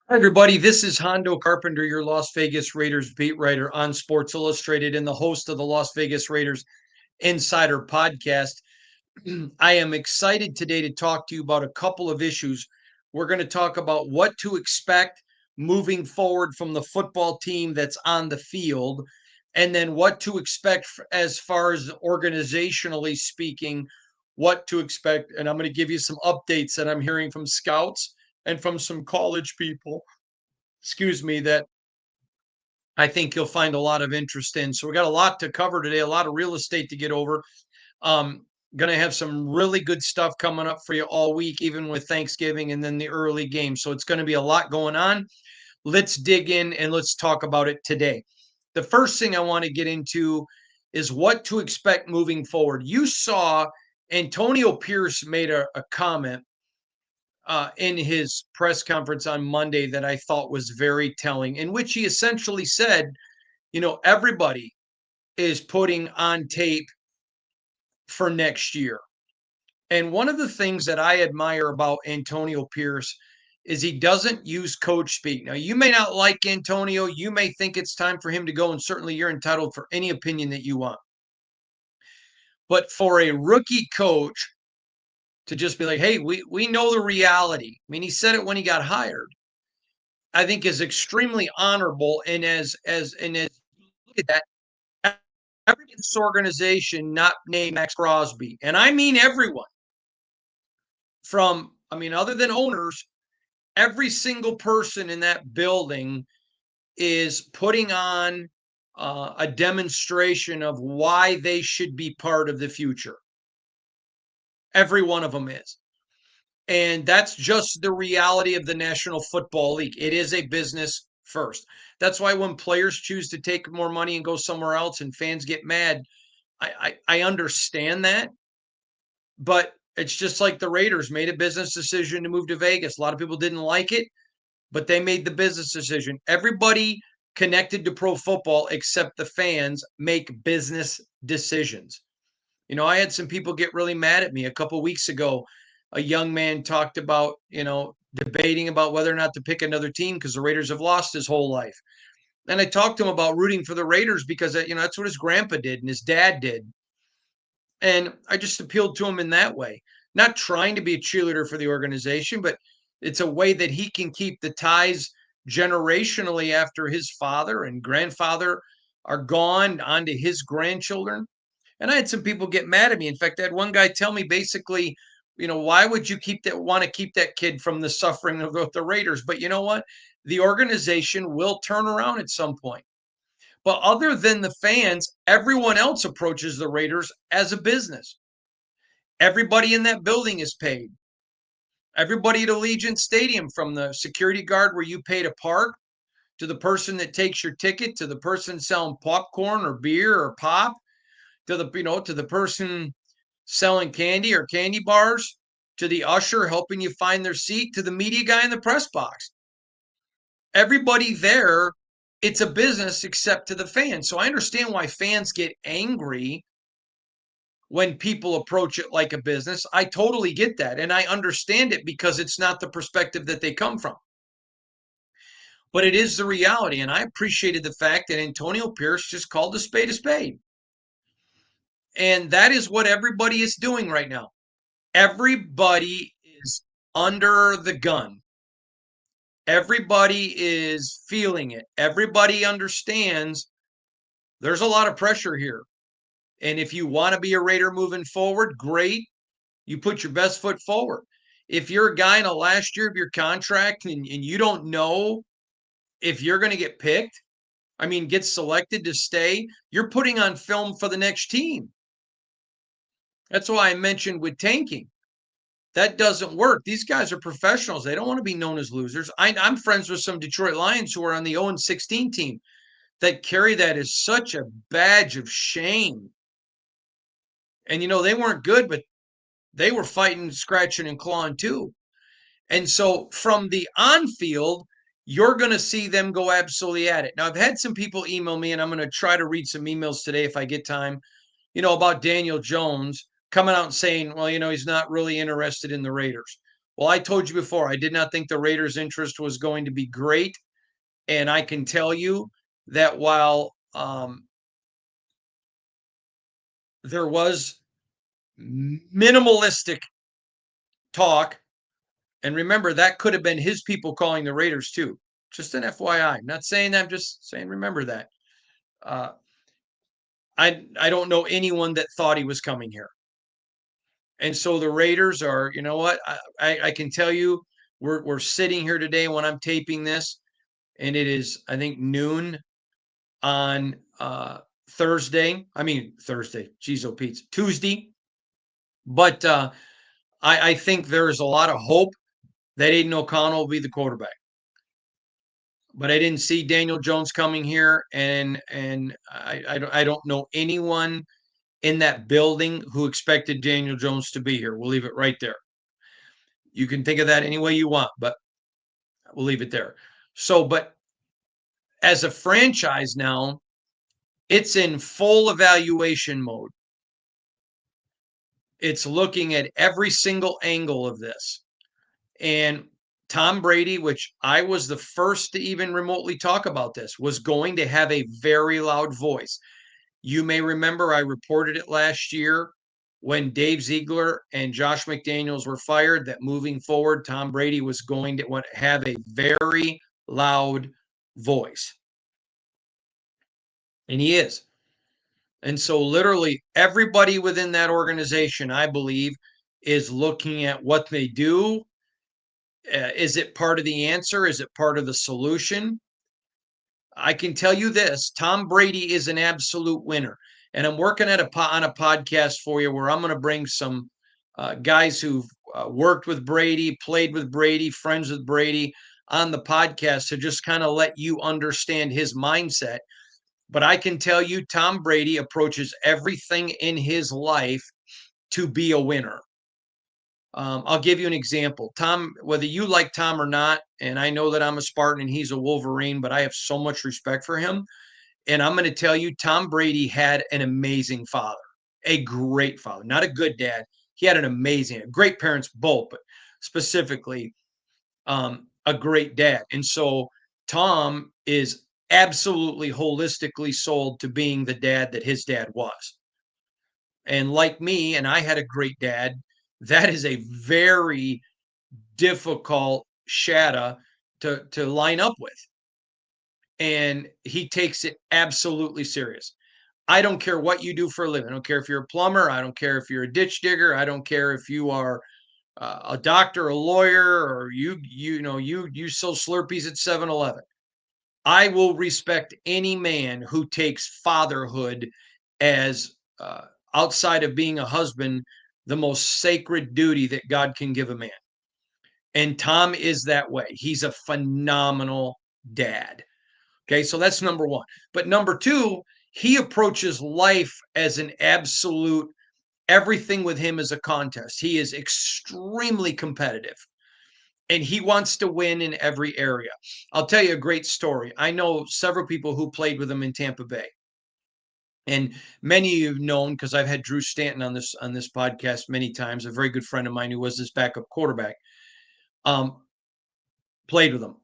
Hi, everybody. This is Hondo Carpenter, your Las Vegas Raiders beat writer on Sports Illustrated and the host of the Las Vegas Raiders Insider Podcast. I am excited today to talk to you about a couple of issues. We're going to talk about what to expect moving forward from the football team that's on the field, and then what to expect as far as organizationally speaking, what to expect. And I'm going to give you some updates that I'm hearing from scouts and from some college people, excuse me, that I think you'll find a lot of interest in. So we got a lot to cover today, a lot of real estate to get over. Going to have some really good stuff coming up for you all week, even with Thanksgiving and then the early game. So it's going to be a lot going on. Let's dig in and let's talk about it today. The first thing I want to get into is what to expect moving forward. You saw Antonio Pierce made a comment in his press conference on Monday that I thought was very telling, in which he essentially said, everybody is putting on tape for next year. And one of the things that I admire about Antonio Pierce is he doesn't use coach speak. Now, you may not like Antonio. You may think it's time for him to go, and certainly you're entitled for any opinion that you want. But for a rookie coach to just be like, hey, we know the reality. I mean, he said it when he got hired. I think is extremely honorable. And as look at that, every this organization not named Max Crosby, and I mean everyone other than owners, every single person in that building is putting on a demonstration of why they should be part of the future. Every one of them is. And that's just the reality of the National Football League. It is a business first. That's why when players choose to take more money and go somewhere else and fans get mad, I understand that. But it's just like the Raiders made a business decision to move to Vegas. A lot of people didn't like it, but they made the business decision. Everybody connected to pro football except the fans make business decisions. I had some people get really mad at me a couple of weeks ago. A young man talked about, debating about whether or not to pick another team because the Raiders have lost his whole life. And I talked to him about rooting for the Raiders because, that's what his grandpa did and his dad did. And I just appealed to him in that way, not trying to be a cheerleader for the organization, but it's a way that he can keep the ties generationally after his father and grandfather are gone onto his grandchildren. And I had some people get mad at me. In fact, I had one guy tell me basically, why would you want to keep that kid from the suffering of the Raiders? But you know what? The organization will turn around at some point. But other than the fans, everyone else approaches the Raiders as a business. Everybody in that building is paid. Everybody at Allegiant Stadium, from the security guard where you pay to park, to the person that takes your ticket, to the person selling popcorn or beer or pop, to the person selling candy or candy bars, to the usher helping you find their seat, to the media guy in the press box. Everybody there, it's a business except to the fans. So I understand why fans get angry when people approach it like a business. I totally get that. And I understand it because it's not the perspective that they come from. But it is the reality. And I appreciated the fact that Antonio Pierce just called a spade a spade. And that is what everybody is doing right now. Everybody is under the gun. Everybody is feeling it. Everybody understands there's a lot of pressure here. And if you want to be a Raider moving forward, great. You put your best foot forward. If you're a guy in the last year of your contract and you don't know if you're going to get picked, get selected to stay, you're putting on film for the next team. That's why I mentioned with tanking. That doesn't work. These guys are professionals. They don't want to be known as losers. I'm friends with some Detroit Lions who are on the 0-16 team that carry that as such a badge of shame. And, they weren't good, but they were fighting, scratching, and clawing too. And so from the on field, you're going to see them go absolutely at it. Now, I've had some people email me, and I'm going to try to read some emails today if I get time, about Daniel Jones coming out and saying, well, he's not really interested in the Raiders. Well, I told you before, I did not think the Raiders' interest was going to be great. And I can tell you that while there was minimalistic talk, and remember, that could have been his people calling the Raiders too. Just an FYI. I'm not saying that, I'm just saying remember that. Uh, I don't know anyone that thought he was coming here. And so the Raiders are, you know what? I can tell you, we're sitting here today when I'm taping this, and it is, I think, noon on Thursday. I mean Thursday. Jeez, oh Pete, Tuesday. But I think there's a lot of hope that Aiden O'Connell will be the quarterback. But I didn't see Daniel Jones coming here, and I don't know anyone in that building who expected Daniel Jones to be here. We'll leave it right there. You can think of that any way you want, but we'll leave it there. So, but as a franchise now, it's in full evaluation mode. It's looking at every single angle of this. And Tom Brady, which I was the first to even remotely talk about this, was going to have a very loud voice. You may remember I reported it last year when Dave Ziegler and Josh McDaniels were fired that moving forward, Tom Brady was going to have a very loud voice. And he is. And so, literally, everybody within that organization, I believe, is looking at what they do. Is it part of the answer? Is it part of the solution? I can tell you this: Tom Brady is an absolute winner. And I'm working on a podcast for you where I'm going to bring some guys who've worked with Brady, played with Brady, friends with Brady on the podcast to just kind of let you understand his mindset. But I can tell you, Tom Brady approaches everything in his life to be a winner. I'll give you an example. Tom, whether you like Tom or not, and I know that I'm a Spartan and he's a Wolverine, but I have so much respect for him. And I'm going to tell you, Tom Brady had an amazing father, a great father, not a good dad. He had an amazing, great parents both, but specifically a great dad. And so Tom is absolutely holistically sold to being the dad that his dad was. And like me, and I had a great dad, that is a very difficult shadow to line up with. And he takes it absolutely serious. I don't care what you do for a living. I don't care if you're a plumber. I don't care if you're a ditch digger. I don't care if you are a doctor, a lawyer, or you sell Slurpees at 7-Eleven. I will respect any man who takes fatherhood as outside of being a husband, the most sacred duty that God can give a man. And Tom is that way. He's a phenomenal dad. Okay, so that's number one. But number two, he approaches life as an absolute, everything with him is a contest. He is extremely competitive and he wants to win in every area. I'll tell you a great story. I know several people who played with him in Tampa Bay. And many of you have known because I've had Drew Stanton on this podcast many times, a very good friend of mine who was this backup quarterback. Um, Played with him.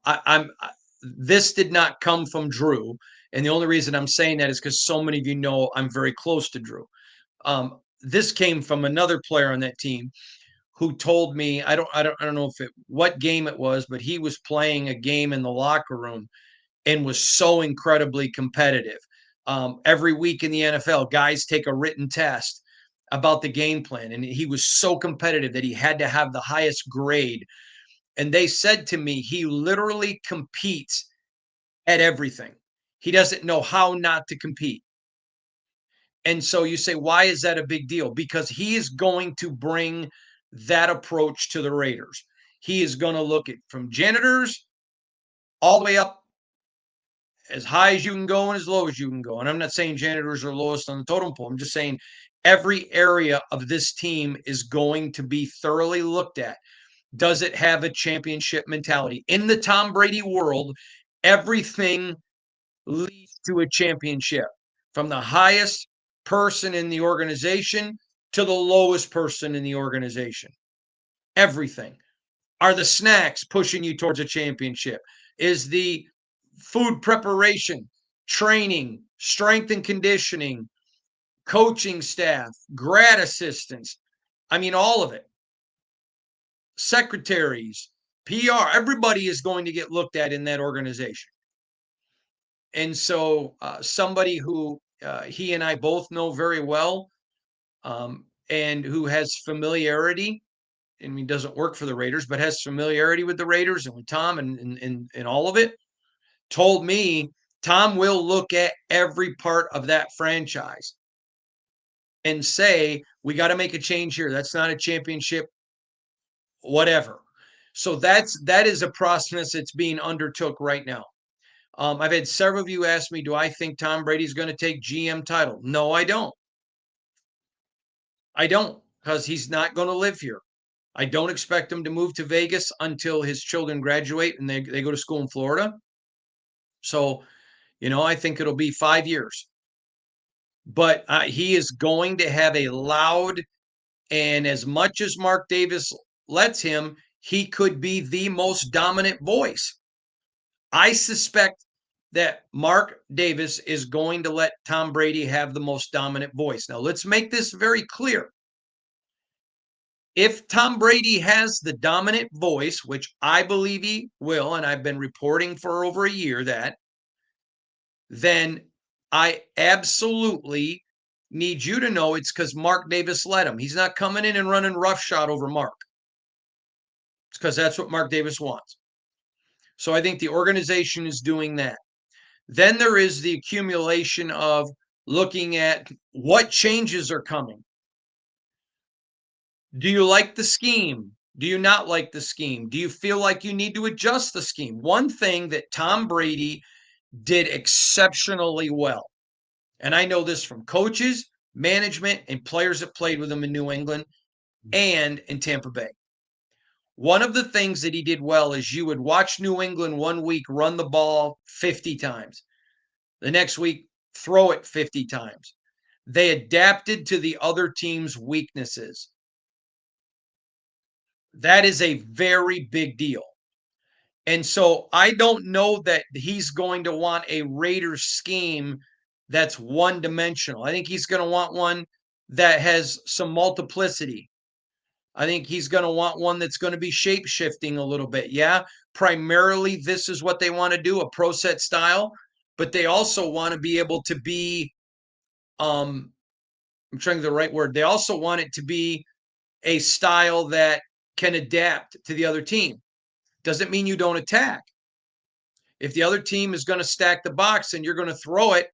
This did not come from Drew, and the only reason I'm saying that is because so many of you know I'm very close to Drew. This came from another player on that team who told me I don't know if it what game it was, but he was playing a game in the locker room and was so incredibly competitive. Every week in the NFL, guys take a written test about the game plan, and he was so competitive that he had to have the highest grade. And they said to me, he literally competes at everything. He doesn't know how not to compete. And so you say, why is that a big deal? Because he is going to bring that approach to the Raiders. He is going to look at from janitors all the way up as high as you can go and as low as you can go. And I'm not saying janitors are lowest on the totem pole. I'm just saying every area of this team is going to be thoroughly looked at. Does it have a championship mentality? In the Tom Brady world, everything leads to a championship from the highest person in the organization to the lowest person in the organization. Everything. Are the snacks pushing you towards a championship? Is the food preparation, training, strength and conditioning, coaching staff, grad assistants, I mean, all of it, secretaries, PR, everybody is going to get looked at in that organization. And so, somebody who he and I both know very well, and who has familiarity, I mean, doesn't work for the Raiders, but has familiarity with the Raiders and with Tom and all of it, told me Tom will look at every part of that franchise and say, we got to make a change here. That's not a championship, whatever. So that is a process that's being undertook right now. I've had several of you ask me, do I think Tom Brady's going to take GM title? No, I don't. I don't, because he's not going to live here. I don't expect him to move to Vegas until his children graduate and they go to school in Florida. So, I think it'll be 5 years. But he is going to have a loud, and as much as Mark Davis lets him, he could be the most dominant voice. I suspect that Mark Davis is going to let Tom Brady have the most dominant voice. Now, let's make this very clear. If Tom Brady has the dominant voice, which I believe he will, and I've been reporting for over a year that, then I absolutely need you to know it's because Mark Davis let him. He's not coming in and running roughshod over Mark. It's because that's what Mark Davis wants. So I think the organization is doing that. Then there is the accumulation of looking at what changes are coming. Do you like the scheme? Do you not like the scheme? Do you feel like you need to adjust the scheme? One thing that Tom Brady did exceptionally well, and I know this from coaches, management, and players that played with him in New England and in Tampa Bay. One of the things that he did well is you would watch New England one week run the ball 50 times, the next week throw it 50 times. They adapted to the other team's weaknesses. That is a very big deal. And so I don't know that he's going to want a Raiders scheme that's one dimensional. I think he's going to want one that has some multiplicity. I think he's going to want one that's going to be shape shifting a little bit. Yeah, primarily this is what they want to do, a pro set style, but they also want to be able to be, I'm trying the right word. They also want it to be a style that can adapt to the other team. Doesn't mean you don't attack. If the other team is going to stack the box and you're going to throw it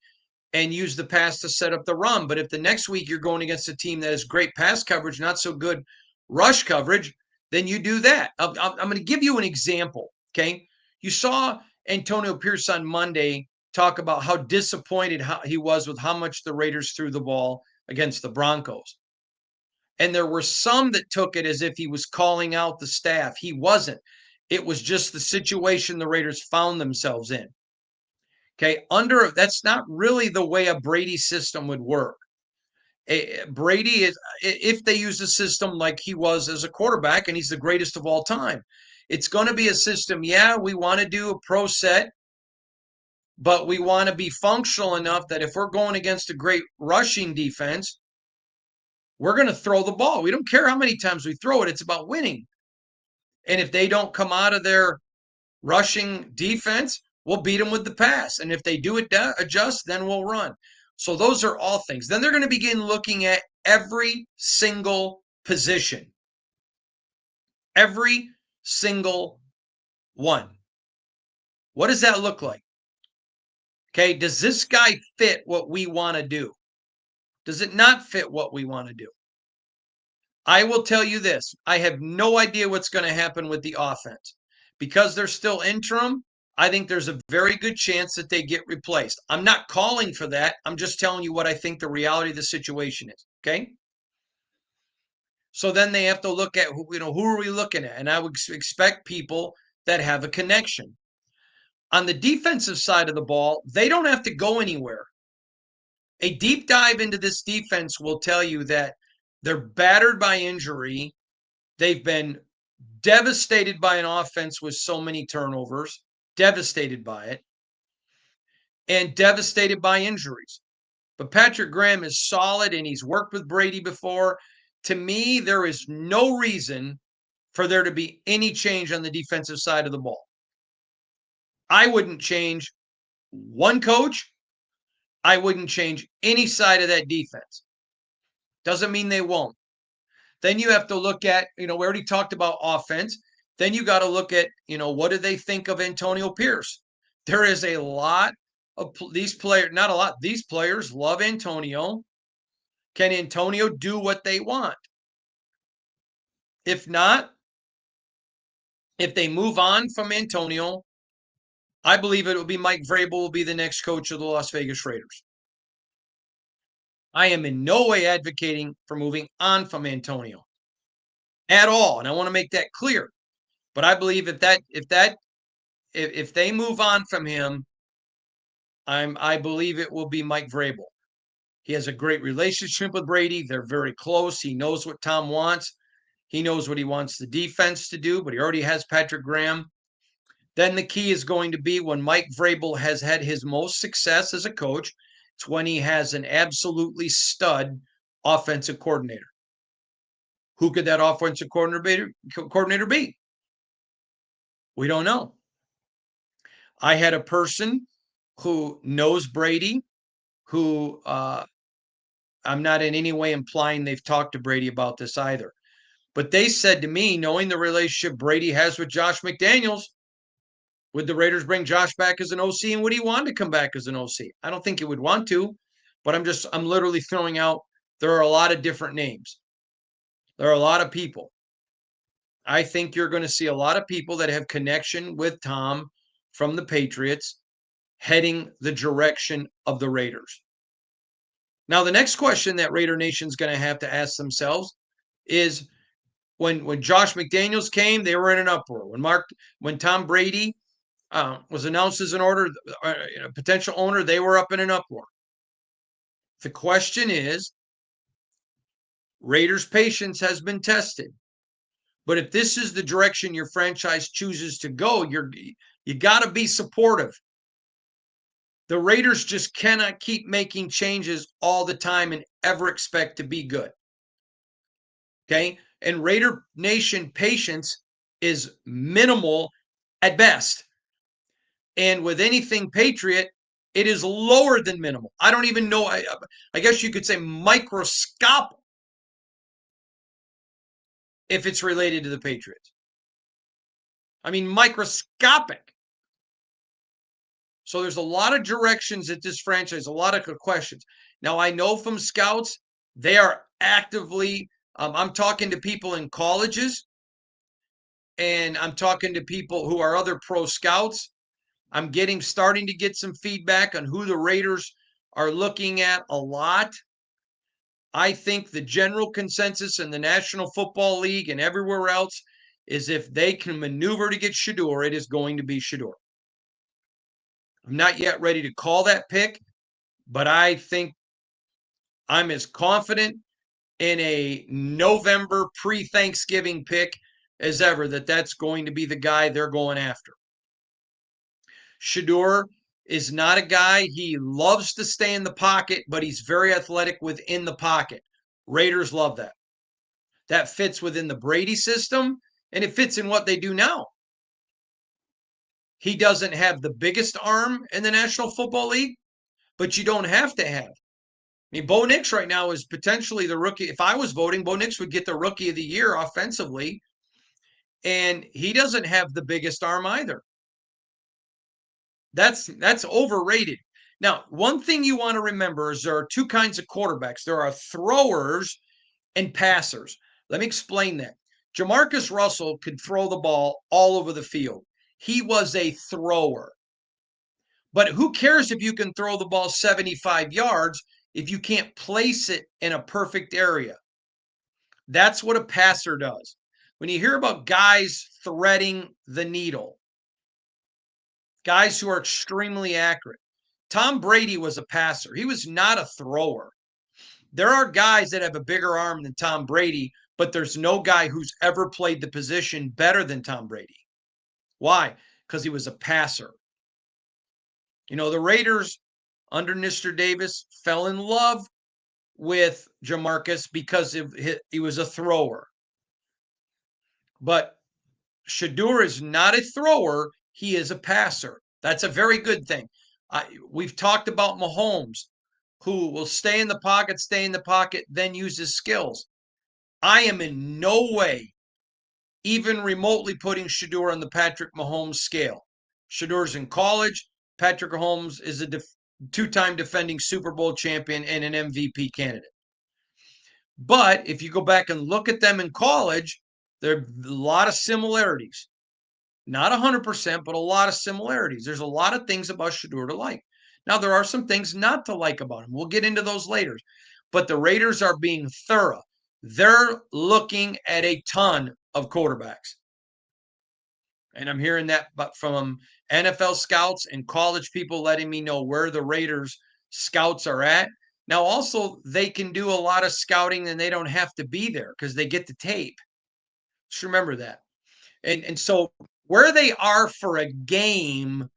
and use the pass to set up the run. But if the next week you're going against a team that has great pass coverage, not so good rush coverage, then you do that. I'm going to give you an example. Okay. You saw Antonio Pierce on Monday talk about how disappointed he was with how much the Raiders threw the ball against the Broncos. And there were some that took it as if he was calling out the staff. He wasn't. It was just the situation the Raiders found themselves in. Okay, that's not really the way a Brady system would work. Brady is, if they use a system like he was as a quarterback, and he's the greatest of all time, it's going to be a system. Yeah, we want to do a pro set, but we want to be functional enough that if we're going against a great rushing defense, we're going to throw the ball. We don't care how many times we throw it. It's about winning. And if they don't come out of their rushing defense, we'll beat them with the pass. And if they do adjust, then we'll run. So those are all things. Then they're going to begin looking at every single position, every single one. What does that look like? Okay, does this guy fit what we want to do? Does it not fit what we want to do? I will tell you this. I have no idea what's going to happen with the offense. Because they're still interim, I think there's a very good chance that they get replaced. I'm not calling for that. I'm just telling you what I think the reality of the situation is. Okay. So then they have to look at who are we looking at? And I would expect people that have a connection. On the defensive side of the ball, they don't have to go anywhere. A deep dive into this defense will tell you that they're battered by injury. They've been devastated by an offense with so many turnovers, devastated by it, and devastated by injuries. But Patrick Graham is solid and he's worked with Brady before. To me, there is no reason for there to be any change on the defensive side of the ball. I wouldn't change one coach. I wouldn't change any side of that defense. Doesn't mean they won't. Then you have to look at, we already talked about offense. Then you got to look at, what do they think of Antonio Pierce? There is a lot of these players, not a lot, these players love Antonio. Can Antonio do what they want? If not, if they move on from Antonio, I believe it will be Mike Vrabel will be the next coach of the Las Vegas Raiders. I am in no way advocating for moving on from Antonio at all, and I want to make that clear. But I believe if they move on from him, I believe it will be Mike Vrabel. He has a great relationship with Brady. They're very close. He knows what Tom wants. He knows what he wants the defense to do, but he already has Patrick Graham. Then the key is going to be when Mike Vrabel has had his most success as a coach. It's when he has an absolutely stud offensive coordinator. Who could that offensive coordinator be? We don't know. I had a person who knows Brady, who I'm not in any way implying they've talked to Brady about this either. But they said to me, knowing the relationship Brady has with Josh McDaniels, would the Raiders bring Josh back as an OC, and would he want to come back as an OC? I don't think he would want to, but I'm literally throwing out, there are a lot of different names. There are a lot of people. I think you're going to see a lot of people that have connection with Tom from the Patriots heading the direction of the Raiders. Now, the next question that Raider Nation's going to have to ask themselves is when Josh McDaniels came, they were in an uproar. When Tom Brady was announced as a potential owner, they were up in an uproar. The question is, Raiders' patience has been tested. But if this is the direction your franchise chooses to go, you got to be supportive. The Raiders just cannot keep making changes all the time and ever expect to be good. Okay? And Raider Nation patience is minimal at best. And with anything Patriot, it is lower than minimal. I don't even know. I guess you could say microscopic if it's related to the Patriots. I mean, microscopic. So there's a lot of directions at this franchise, a lot of questions. Now, I know from scouts, they are actively, I'm talking to people in colleges, and I'm talking to people who are other pro scouts. I'm starting to get some feedback on who the Raiders are looking at a lot. I think the general consensus in the National Football League and everywhere else is if they can maneuver to get Shedeur, it is going to be Shedeur. I'm not yet ready to call that pick, but I think I'm as confident in a November pre-Thanksgiving pick as ever that's going to be the guy they're going after. Shedeur is not a guy, he loves to stay in the pocket, but he's very athletic within the pocket. Raiders love that. That fits within the Brady system, and it fits in what they do now. He doesn't have the biggest arm in the National Football League, but you don't have to have. I mean, Bo Nix right now is potentially the rookie. If I was voting, Bo Nix would get the rookie of the year offensively, and he doesn't have the biggest arm either. That's overrated. Now, one thing you want to remember is there are two kinds of quarterbacks. There are throwers and passers. Let me explain that. Jamarcus Russell could throw the ball all over the field. He was a thrower. But who cares if you can throw the ball 75 yards if you can't place it in a perfect area? That's what a passer does. When you hear about guys threading the needle, guys who are extremely accurate, Tom Brady was a passer. He was not a thrower. There are guys that have a bigger arm than Tom Brady but there's no guy who's ever played the position better than Tom Brady. Why? Because he was a passer. The Raiders under Mr. Davis fell in love with Jamarcus because he was a thrower. But Shedeur is not a thrower. He is a passer. That's a very good thing. We've talked about Mahomes, who will stay in the pocket, then use his skills. I am in no way even remotely putting Shedeur on the Patrick Mahomes scale. Shedeur's in college. Patrick Mahomes is a two-time defending Super Bowl champion and an MVP candidate. But if you go back and look at them in college, there are a lot of similarities. Not 100%, but a lot of similarities. There's a lot of things about Shedeur to like. Now, there are some things not to like about him. We'll get into those later. But the Raiders are being thorough. They're looking at a ton of quarterbacks. And I'm hearing that from NFL scouts and college people letting me know where the Raiders scouts are at. Now, also, they can do a lot of scouting and they don't have to be there because they get the tape. Just remember that. And so where they are for a game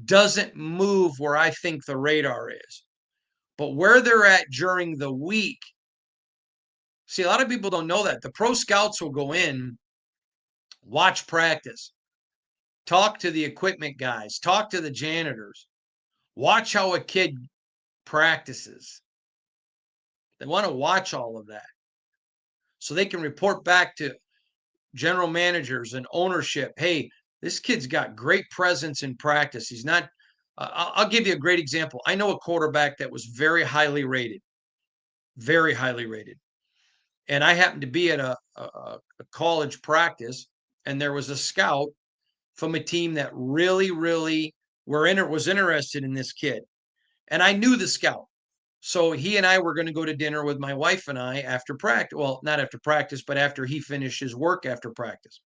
doesn't move where I think the radar is. But where they're at during the week, see, a lot of people don't know that. The pro scouts will go in, watch practice, talk to the equipment guys, talk to the janitors, watch how a kid practices. They want to watch all of that so they can report back to general managers and ownership. Hey, this kid's got great presence in practice. He's not. I'll give you a great example. I know a quarterback that was very highly rated, and I happened to be at a college practice, and there was a scout from a team that really was interested in this kid, and I knew the scout. So he and I were going to go to dinner with my wife and I after practice. Well, not after practice, but after he finished his work after practice.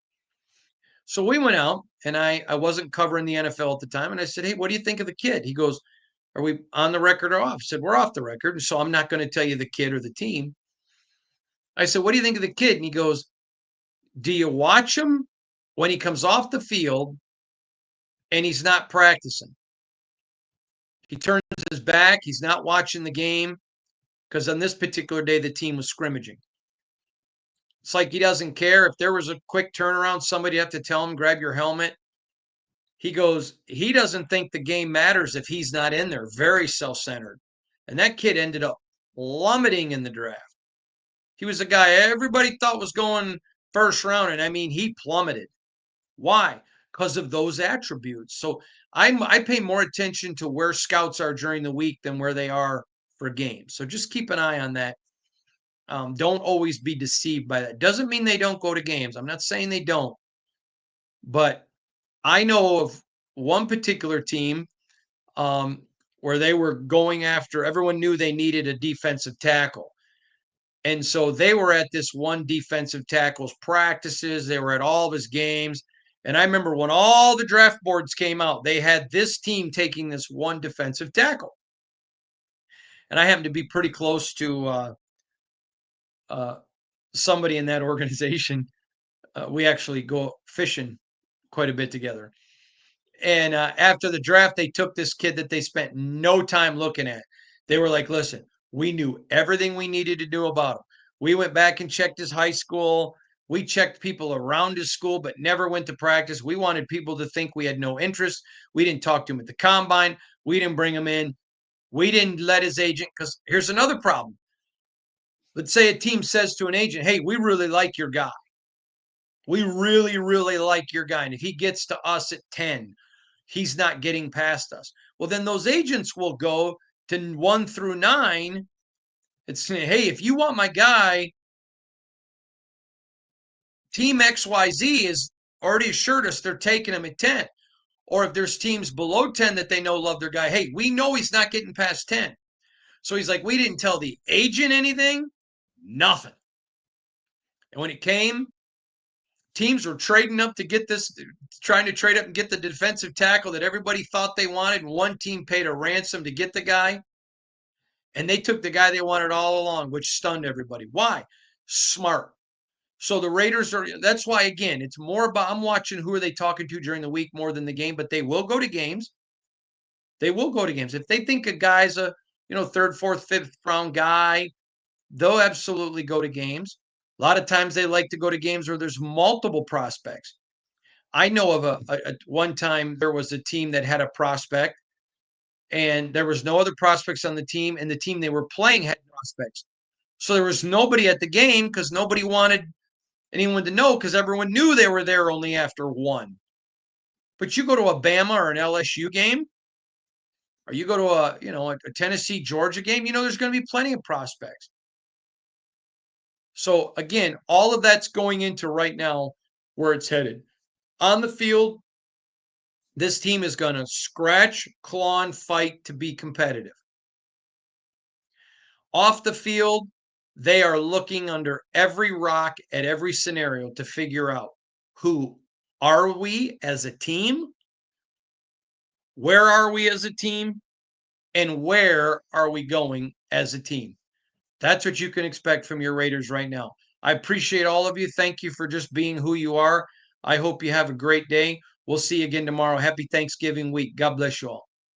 So we went out, and I wasn't covering the NFL at the time, and I said, "Hey, what do you think of the kid?" He goes, "Are we on the record or off?" I said, "We're off the record." And so I'm not going to tell you the kid or the team. I said, "What do you think of the kid?" And he goes, "Do you watch him when he comes off the field and he's not practicing? He turns his back. He's not watching the game because on this particular day, the team was scrimmaging. It's like he doesn't care. If there was a quick turnaround, somebody have to tell him, grab your helmet." He goes, he doesn't think the game matters if he's not in there. Very self-centered. And that kid ended up plummeting in the draft. He was a guy everybody thought was going first round. And I mean, he plummeted. Why? Because of those attributes. So I pay more attention to where scouts are during the week than where they are for games. So just keep an eye on that. Don't always be deceived by that. Doesn't mean they don't go to games. I'm not saying they don't. But I know of one particular team where they were going after, everyone knew they needed a defensive tackle. And so they were at this one defensive tackle's practices. They were at all of his games. And I remember when all the draft boards came out, they had this team taking this one defensive tackle. And I happened to be pretty close to somebody in that organization. We actually go fishing quite a bit together. And after the draft, they took this kid that they spent no time looking at. They were like, listen, we knew everything we needed to do about him. We went back and checked his high school. We checked people around his school, but never went to practice. We wanted people to think we had no interest. We didn't talk to him at the combine. We didn't bring him in. We didn't let his agent, because here's another problem. Let's say a team says to an agent, hey, we really like your guy. We really like your guy. And if he gets to us at 10, he's not getting past us. Well, then those agents will go to 1 through 9 and say, hey, if you want my guy, team XYZ has already assured us they're taking him at 10. Or if there's teams below 10 that they know love their guy, hey, we know he's not getting past 10. So he's like, we didn't tell the agent anything, nothing. And when it came, teams were trading up to get this, trying to trade up and get the defensive tackle that everybody thought they wanted. And one team paid a ransom to get the guy. And they took the guy they wanted all along, which stunned everybody. Why? Smart. So the Raiders are, that's why, again, it's more about, I'm watching who are they talking to during the week more than the game, but they will go to games. They will go to games. If they think a guy's a, third, fourth, fifth round guy, they'll absolutely go to games. A lot of times they like to go to games where there's multiple prospects. I know of a one time there was a team that had a prospect and there was no other prospects on the team, and the team they were playing had prospects. So there was nobody at the game because nobody wanted anyone to know because everyone knew they were there only after one. But you go to a Bama or an LSU game, or you go to a Tennessee Georgia game, there's going to be plenty of prospects. So again, all of that's going into right now where it's headed. On the field, this team is going to scratch, claw, and fight to be competitive. Off the field, they are looking under every rock at every scenario to figure out who are we as a team, where are we as a team, and where are we going as a team. That's what you can expect from your Raiders right now. I appreciate all of you. Thank you for just being who you are. I hope you have a great day. We'll see you again tomorrow. Happy Thanksgiving week. God bless you all.